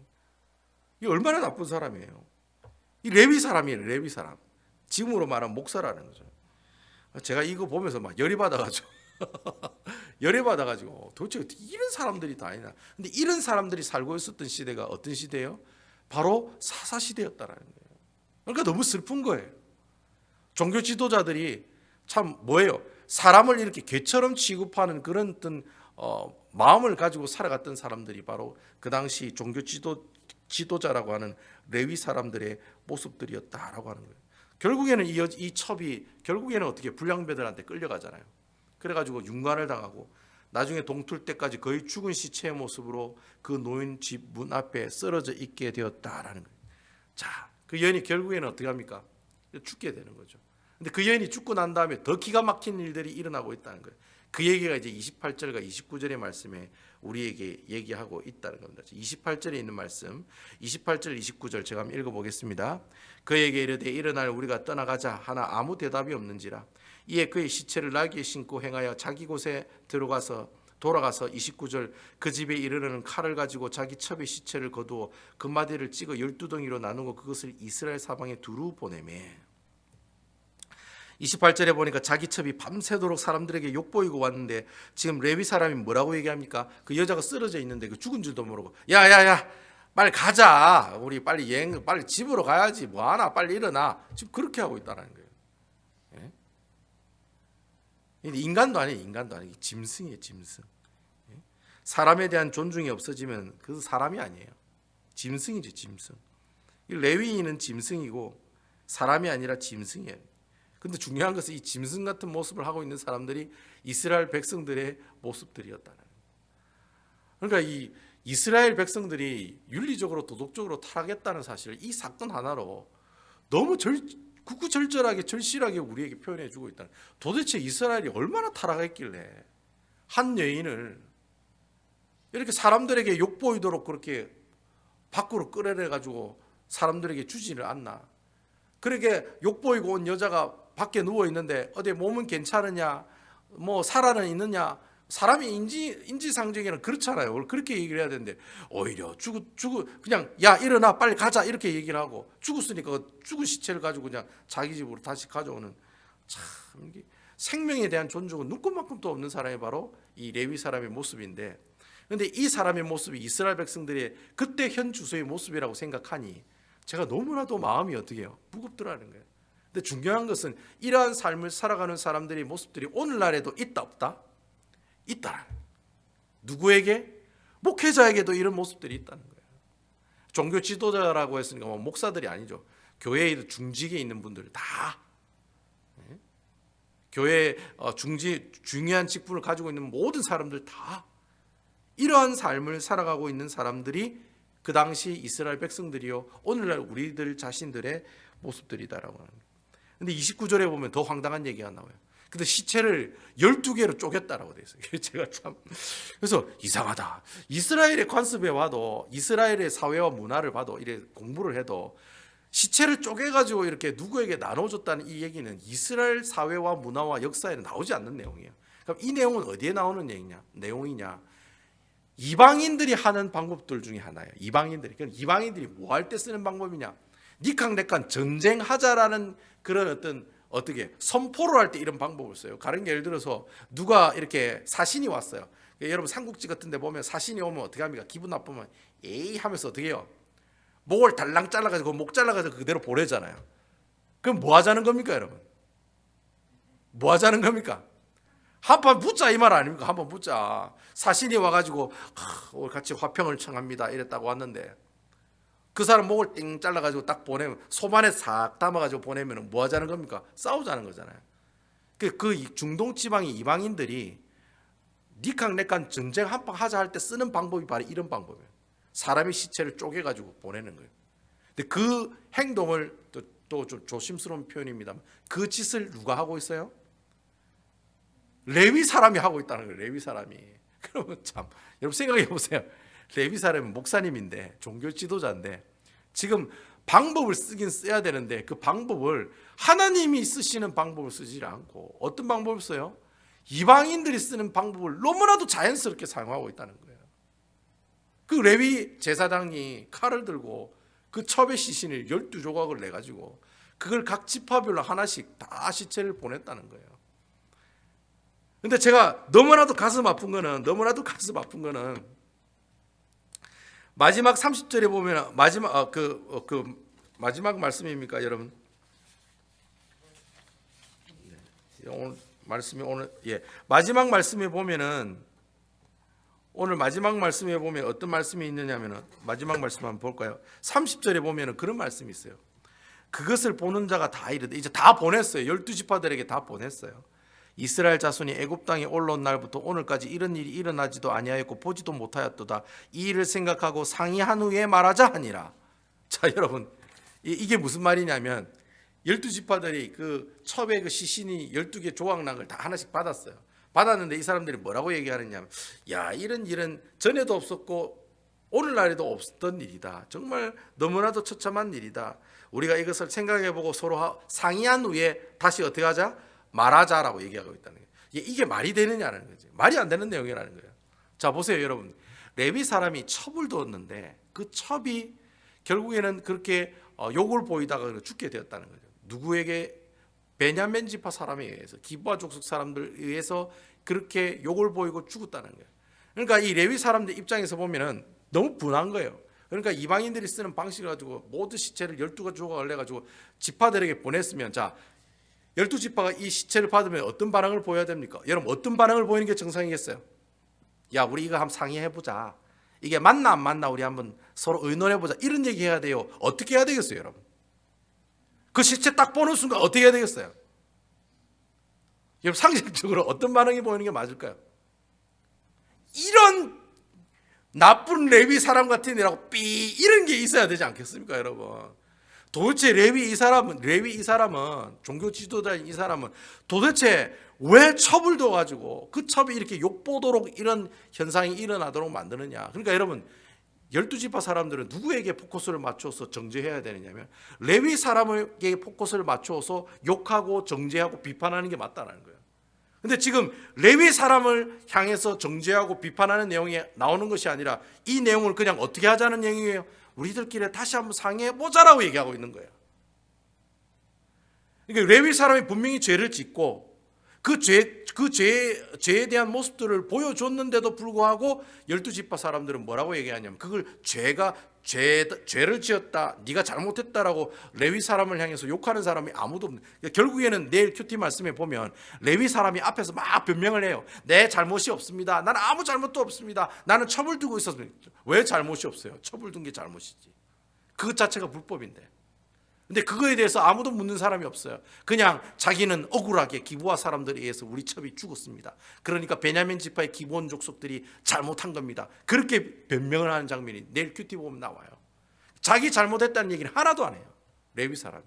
이 얼마나 나쁜 사람이에요. 이 레위 사람이에요. 레위 사람. 지금으로 말하면 목사라는 거죠. 제가 이거 보면서 막 열이 받아가지고 열이 받아가지고 도대체 어떻게 이런 사람들이 다 있나. 근데 이런 사람들이 살고 있었던 시대가 어떤 시대예요? 바로 사사시대였다라는 거예요. 그러니까 너무 슬픈 거예요. 종교 지도자들이 참 뭐예요? 사람을 이렇게 개처럼 취급하는 그런 어떤 마음을 가지고 살아갔던 사람들이 바로 그 당시 종교 지도자라고 하는 레위 사람들의 모습들이었다라고 하는 거예요. 결국에는 이 첩이 결국에는 어떻게 불량배들한테 끌려가잖아요. 그래가지고 윤관을 당하고 나중에 동틀 때까지 거의 죽은 시체의 모습으로 그 노인 집 문 앞에 쓰러져 있게 되었다라는 거예요. 자, 그 여인이 결국에는 어떻게 합니까? 죽게 되는 거죠. 근데 그 여인이 죽고 난 다음에 더 기가 막힌 일들이 일어나고 있다는 거예요. 그 얘기가 이제 28절과 29절의 말씀에 우리에게 얘기하고 있다는 겁니다. 28절에 있는 말씀, 28절, 29절 제가 한번 읽어보겠습니다. 그에게 이르되 일어날 우리가 떠나가자 하나 아무 대답이 없는지라. 이에 그의 시체를 나귀에 싣고 행하여 자기 곳에 돌아가서 29절 그 집에 이르러는 칼을 가지고 자기 첩의 시체를 거두어 금마디를 찍어 12덩이로 나누고 그것을 이스라엘 사방에 두루 보내매. 28절에 보니까 자기 첩이 밤새도록 사람들에게 욕보이고 왔는데 지금 레위 사람이 뭐라고 얘기합니까? 그 여자가 쓰러져 있는데 그 죽은 줄도 모르고 야야야 빨리 가자. 우리 빨리 여행 빨리 집으로 가야지. 뭐하나 빨리 일어나. 지금 그렇게 하고 있다는 거예요. 예? 인간도 아니에요. 인간도 아니에요. 짐승이에요. 짐승. 예? 사람에 대한 존중이 없어지면 그 사람이 아니에요. 짐승이죠. 짐승. 레위인은 짐승이고 사람이 아니라 짐승이에요. 근데 중요한 것은 이 짐승 같은 모습을 하고 있는 사람들이 이스라엘 백성들의 모습들이었다는 거예요. 그러니까 이 이스라엘 백성들이 윤리적으로 도덕적으로 타락했다는 사실을 이 사건 하나로 너무 구구절절하게 절실하게 우리에게 표현해주고 있다는 거예요. 도대체 이스라엘이 얼마나 타락했길래 한 여인을 이렇게 사람들에게 욕보이도록 그렇게 밖으로 끌어내가지고 사람들에게 주지를 않나. 그렇게 욕보이고 온 여자가 밖에 누워 있는데 어디 몸은 괜찮으냐, 뭐 살아는 있느냐. 사람이 인지상정에는 그렇잖아요. 그렇게 얘기를 해야 되는데 오히려 그냥 야 일어나 빨리 가자 이렇게 얘기를 하고 죽었으니까 죽은 시체를 가지고 그냥 자기 집으로 다시 가져오는 참 이게 생명에 대한 존중은 눈꼽만큼도 없는 사람이 바로 이 레위 사람의 모습인데, 그런데 이 사람의 모습이 이스라엘 백성들의 그때 현 주소의 모습이라고 생각하니 제가 너무나도 마음이 어떻게 해요? 무겁더라는 거예요. 근데 중요한 것은 이러한 삶을 살아가는 사람들의 모습들이 오늘날에도 있다 없다? 있다. 누구에게? 목회자에게도 이런 모습들이 있다는 거예요. 종교 지도자라고 했으니까 뭐 목사들이 아니죠. 교회의 중직에 있는 분들 다 교회 중요한 직분을 가지고 있는 모든 사람들 다 이러한 삶을 살아가고 있는 사람들이 그 당시 이스라엘 백성들이요 오늘날 우리들 자신들의 모습들이다라고 하는 거예요. 근데 29절에 보면 더 황당한 얘기가 나와요. 근데 시체를 12개로 쪼갰다라고 돼 있어요. 제가 참 그래서 이상하다. 이스라엘의 관습에 봐도 이스라엘의 사회와 문화를 봐도 이래 공부를 해도 시체를 쪼개가지고 이렇게 누구에게 나눠줬다는 이 얘기는 이스라엘 사회와 문화와 역사에는 나오지 않는 내용이에요. 그럼 이 내용은 어디에 나오는 내용이냐? 이방인들이 하는 방법들 중에 하나예요. 이방인들이. 그럼 이방인들이 뭐 할 때 쓰는 방법이냐? 니캉 내캉 전쟁하자라는 그런 어떻게 선포를 할 때 이런 방법을 써요. 다른 게 예를 들어서 누가 이렇게 사신이 왔어요. 여러분 삼국지 같은 데 보면 사신이 오면 어떻게 합니까? 기분 나쁘면 에이 하면서 어떻게 해요? 목을 달랑 잘라가지고 목 잘라가지고 그대로 보내잖아요. 그럼 뭐 하자는 겁니까, 여러분? 뭐 하자는 겁니까? 한판 붙자 이 말 아닙니까? 한번 붙자. 사신이 와가지고 오늘 같이 화평을 청합니다 이랬다고 왔는데 그 사람 목을 띵 잘라가지고 딱 보내면 소만에 싹 담아가지고 보내면 뭐 하자는 겁니까? 싸우자는 거잖아요. 그 중동 지방의 이방인들이 니캉 내캉 전쟁 한판 하자 할 때 쓰는 방법이 바로 이런 방법이에요. 사람의 시체를 쪼개가지고 보내는 거예요. 근데 그 행동을 또 좀 조심스러운 표현입니다만 그 짓을 누가 하고 있어요? 레위 사람이 하고 있다는 거예요. 레위 사람이. 그러면 참 여러분 생각해 보세요. 레위 사람은 목사님인데 종교 지도자인데 지금 방법을 쓰긴 써야 되는데 그 방법을 하나님이 쓰시는 방법을 쓰지 않고 어떤 방법을 써요? 이방인들이 쓰는 방법을 너무나도 자연스럽게 사용하고 있다는 거예요. 그 레위 제사장이 칼을 들고 그 첩의 시신을 12조각을 내가지고 그걸 각 지파별로 하나씩 다 시체를 보냈다는 거예요. 근데 제가 너무나도 가슴 아픈 거는 마지막 30절에 보면 마지막 말씀입니까, 여러분? 오늘 말씀이 마지막 말씀에 보면은 오늘 마지막 말씀에 보면 어떤 말씀이 있느냐면은 마지막 말씀 한번 볼까요? 30절에 보면은 그런 말씀이 있어요. 그것을 보는 자가 다 이르되 이제 다 보냈어요. 12지파들에게 다 보냈어요. 이스라엘 자손이 애굽 땅에 올라온 날부터 오늘까지 이런 일이 일어나지도 아니하였고 보지도 못하였도다. 이 일을 생각하고 상의한 후에 말하자 하니라. 자, 여러분 이게 무슨 말이냐면 12지파들이 그 첩의 그 시신이 12개 조각락을 다 하나씩 받았어요. 받았는데 이 사람들이 뭐라고 얘기하느냐, 야, 이런 일은 전에도 없었고 오늘날에도 없었던 일이다. 정말 너무나도 처참한 일이다. 우리가 이것을 생각해보고 서로 상의한 후에 다시 어떻게 하자? 말하자라고 얘기하고 있다는 거예요. 이게 말이 되느냐는 거지. 말이 안 되는 내용이라는 거예요. 자, 보세요, 여러분. 레위 사람이 첩을 두었는데 그 첩이 결국에는 그렇게 욕을 보이다가 죽게 되었다는 거죠. 누구에게? 베냐민 지파 사람에 의해서, 기브아 족속 사람들 의해서 그렇게 욕을 보이고 죽었다는 거예요. 그러니까 이 레위 사람들 입장에서 보면은 너무 분한 거예요. 그러니까 이방인들이 쓰는 방식을 가지고 모든 시체를 12조각을 내가지고 지파들에게 보냈으면, 자, 12지파가 이 시체를 받으면 어떤 반응을 보여야 됩니까? 여러분, 어떤 반응을 보이는 게 정상이겠어요? 야, 우리 이거 한번 상의해보자. 이게 맞나 안 맞나 우리 한번 서로 의논해보자. 이런 얘기 해야 돼요. 어떻게 해야 되겠어요, 여러분? 그 시체 딱 보는 순간 어떻게 해야 되겠어요? 여러분, 상식적으로 어떤 반응이 보이는 게 맞을까요? 이런 나쁜 레위 사람 같은 애라고 이런 게 있어야 되지 않겠습니까, 여러분? 도대체 레위 이 사람은 종교 지도자인 이 사람은 도대체 왜 첩을 둬가지고 그 첩이 이렇게 욕보도록 이런 현상이 일어나도록 만드느냐? 그러니까 여러분, 12지파 사람들은 누구에게 포커스를 맞춰서 정죄해야 되느냐면 레위 사람에게 포커스를 맞춰서 욕하고 정죄하고 비판하는 게 맞다는 거예요. 근데 지금 레위 사람을 향해서 정죄하고 비판하는 내용이 나오는 것이 아니라 이 내용을 그냥 어떻게 하자는 내용이에요? 우리들끼리 다시 한번 상의해보자라고 얘기하고 있는 거예요. 그러니까 레위 사람이 분명히 죄를 짓고 그 죄에 대한 모습들을 보여줬는데도 불구하고 12지파 사람들은 뭐라고 얘기하냐면 그걸 죄를 지었다, 네가 잘못했다라고 레위 사람을 향해서 욕하는 사람이 아무도 없는. 결국에는 내일 큐티 말씀에 보면 레위 사람이 앞에서 막 변명을 해요. 내 잘못이 없습니다. 나는 아무 잘못도 없습니다. 나는 첩을 두고 있었습니다. 왜 잘못이 없어요? 첩을 둔 게 잘못이지. 그것 자체가 불법인데. 근데 그거에 대해서 아무도 묻는 사람이 없어요. 그냥 자기는 억울하게 기브아 사람들에 의해서 우리 첩이 죽었습니다. 그러니까 베냐민 지파의 기브온 족속들이 잘못한 겁니다. 그렇게 변명을 하는 장면이 내일 큐티 보면 나와요. 자기 잘못했다는 얘기는 하나도 안 해요, 레위 사람이.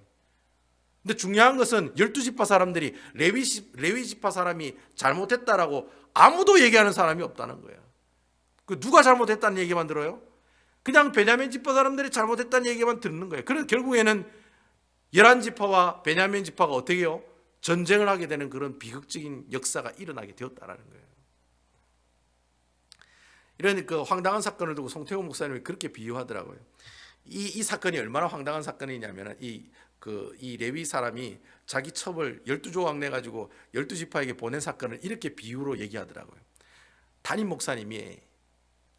근데 중요한 것은 12지파 사람들이 레위 지파 사람이 잘못했다라고 아무도 얘기하는 사람이 없다는 거예요. 그 누가 잘못했다는 얘기만 들어요? 그냥 베냐민 지파 사람들이 잘못했다는 얘기만 듣는 거예요. 그래서 결국에는 11지파와 베냐민 지파가 어떻게 해요? 전쟁을 하게 되는 그런 비극적인 역사가 일어나게 되었다는 거예요. 이런 그 황당한 사건을 두고 송태호 목사님이 그렇게 비유하더라고요. 이 사건이 얼마나 황당한 사건이냐면 이 레위 사람이 자기 첩을 12조각 내가지고 12지파에게 보낸 사건을 이렇게 비유로 얘기하더라고요. 담임 목사님이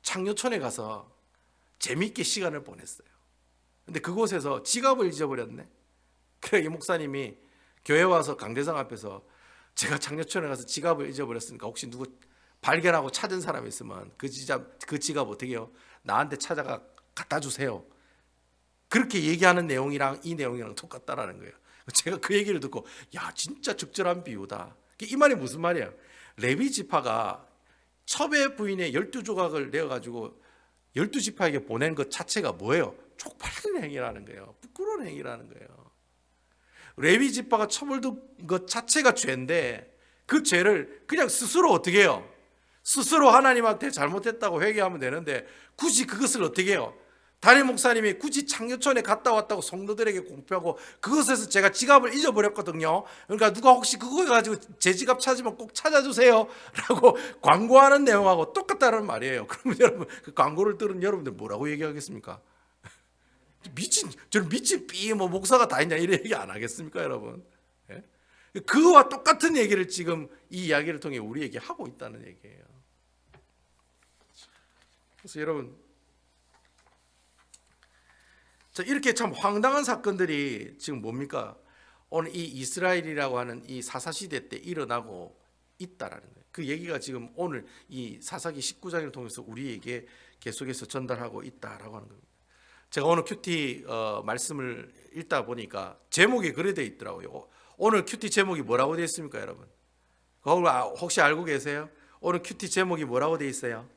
창녀촌에 가서 재미있게 시간을 보냈어요. 근데 그곳에서 지갑을 잊어버렸네. 그래 이 목사님이 교회 와서 강대상 앞에서 제가 장려촌에 가서 지갑을 잊어버렸으니까 혹시 누구 발견하고 찾은 사람 있으면 그 지갑 어떻게 해요? 나한테 찾아가 갖다 주세요. 그렇게 얘기하는 내용이랑 이 내용이랑 똑같다라는 거예요. 제가 그 얘기를 듣고 야 진짜 적절한 비유다. 이 말이 무슨 말이야? 레위 지파가 첩의 부인의 12조각을 내어가지고 12지파에게 보낸 것 자체가 뭐예요? 쪽팔리는 행위라는 거예요. 부끄러운 행위라는 거예요. 레위 지파가 첩을 든 것 자체가 죄인데 그 죄를 그냥 스스로 어떻게 해요? 스스로 하나님한테 잘못했다고 회개하면 되는데 굳이 그것을 어떻게 해요? 담임 목사님이 굳이 창녀촌에 갔다 왔다고 성도들에게 공표하고 그것에서 제가 지갑을 잊어버렸거든요. 그러니까 누가 혹시 그거 가지고 제 지갑 찾으면 꼭 찾아주세요 라고 광고하는 내용하고 똑같다는 말이에요. 그러면 여러분 그 광고를 들은 여러분들 뭐라고 얘기하겠습니까? 저는 미친 뭐 목사가 다 있냐 이런 얘기 안 하겠습니까 여러분? 예? 그와 똑같은 얘기를 지금 이 이야기를 통해 우리에게 하고 있다는 얘기예요. 그래서 여러분 자, 이렇게 참 황당한 사건들이 지금 뭡니까? 오늘 이 이스라엘이라고 하는 이 사사시대 때 일어나고 있다라는 거예요. 그 얘기가 지금 오늘 이 사사기 19장을 통해서 우리에게 계속해서 전달하고 있다라고 하는 겁니다. 제가 오늘 큐티 말씀을 읽다 보니까 제목이 그래 돼 있더라고요. 오늘 큐티 제목이 뭐라고 되어 있습니까 여러분? 혹시 알고 계세요? 오늘 큐티 제목이 뭐라고 되어 있어요?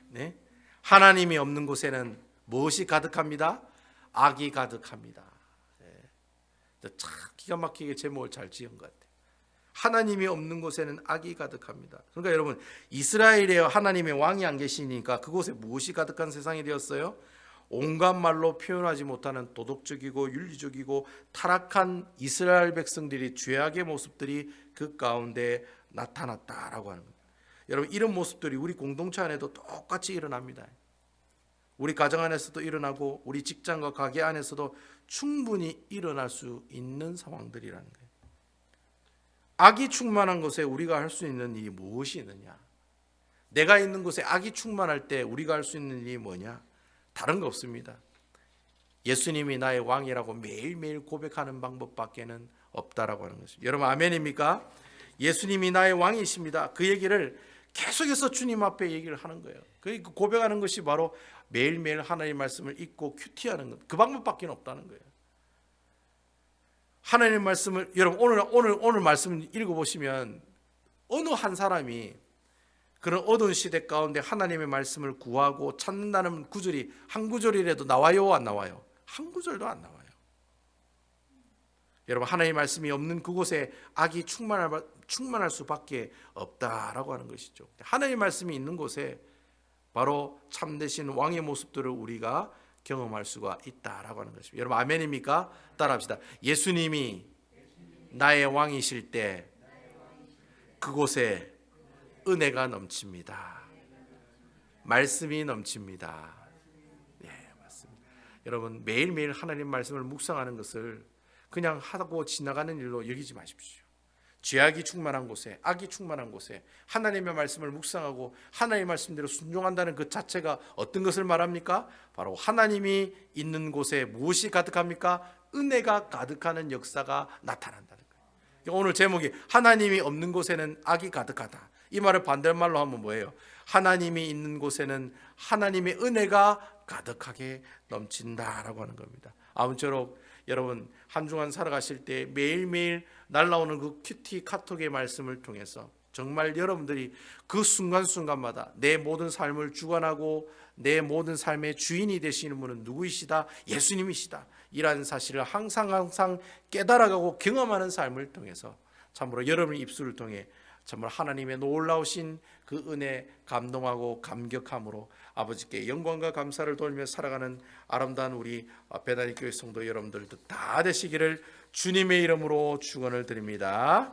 네? 하나님이 없는 곳에는 무엇이 가득합니다? 악이 가득합니다. 참 기가 막히게 제목을 잘 지은 것 같아요. 하나님이 없는 곳에는 악이 가득합니다. 그러니까 여러분 이스라엘에 하나님의 왕이 안 계시니까 그곳에 무엇이 가득한 세상이 되었어요? 온갖 말로 표현하지 못하는 도덕적이고 윤리적이고 타락한 이스라엘 백성들이 죄악의 모습들이 그 가운데 나타났다라고 하는 겁니다. 여러분 이런 모습들이 우리 공동체 안에도 똑같이 일어납니다. 우리 가정 안에서도 일어나고 우리 직장과 가게 안에서도 충분히 일어날 수 있는 상황들이라는 거예요. 악이 충만한 곳에 우리가 할 수 있는 일이 무엇이 있느냐? 내가 있는 곳에 악이 충만할 때 우리가 할 수 있는 일이 뭐냐? 다른 거 없습니다. 예수님이 나의 왕이라고 매일매일 고백하는 방법밖에는 없다라고 하는 것입니다. 여러분 아멘입니까? 예수님이 나의 왕이십니다. 그 얘기를 계속해서 주님 앞에 얘기를 하는 거예요. 그 고백하는 것이 바로 매일매일 하나님의 말씀을 읽고 큐티하는 것. 그 방법밖에 없다는 거예요. 하나님의 말씀을 여러분 오늘 말씀 읽어보시면 어느 한 사람이 그런 어두운 시대 가운데 하나님의 말씀을 구하고 찾는다는 구절이 한 구절이라도 나와요 안 나와요? 한 구절도 안 나와요. 여러분 하나님의 말씀이 없는 그곳에 악이 충만할 수밖에 없다라고 하는 것이죠. 하나님의 말씀이 있는 곳에 바로 참되신 왕의 모습들을 우리가 경험할 수가 있다라고 하는 것입니다. 여러분 아멘입니까? 따라합시다. 예수님이 나의 왕이실 때 그곳에 은혜가 넘칩니다. 말씀이 넘칩니다. 네, 맞습니다. 여러분 매일매일 하나님 말씀을 묵상하는 것을 그냥 하고 지나가는 일로 여기지 마십시오. 죄악이 충만한 곳에 악이 충만한 곳에 하나님의 말씀을 묵상하고 하나님의 말씀대로 순종한다는 그 자체가 어떤 것을 말합니까? 바로 하나님이 있는 곳에 무엇이 가득합니까? 은혜가 가득하는 역사가 나타난다는 거예요. 오늘 제목이 하나님이 없는 곳에는 악이 가득하다. 이 말을 반대말로 하면 뭐예요? 하나님이 있는 곳에는 하나님의 은혜가 가득하게 넘친다라고 하는 겁니다. 아무쪼록 여러분 한 주간 살아가실 때 매일매일 날라오는 그 큐티 카톡의 말씀을 통해서 정말 여러분들이 그 순간순간마다 내 모든 삶을 주관하고 내 모든 삶의 주인이 되시는 분은 누구이시다? 예수님이시다. 이라는 사실을 항상 깨달아가고 경험하는 삶을 통해서 참으로 여러분의 입술을 통해 정말 하나님의 놀라우신 그 은혜 감동하고 감격함으로 아버지께 영광과 감사를 돌며 살아가는 아름다운 우리 배다리 교회 성도 여러분들도 다 되시기를 주님의 이름으로 축원을 드립니다.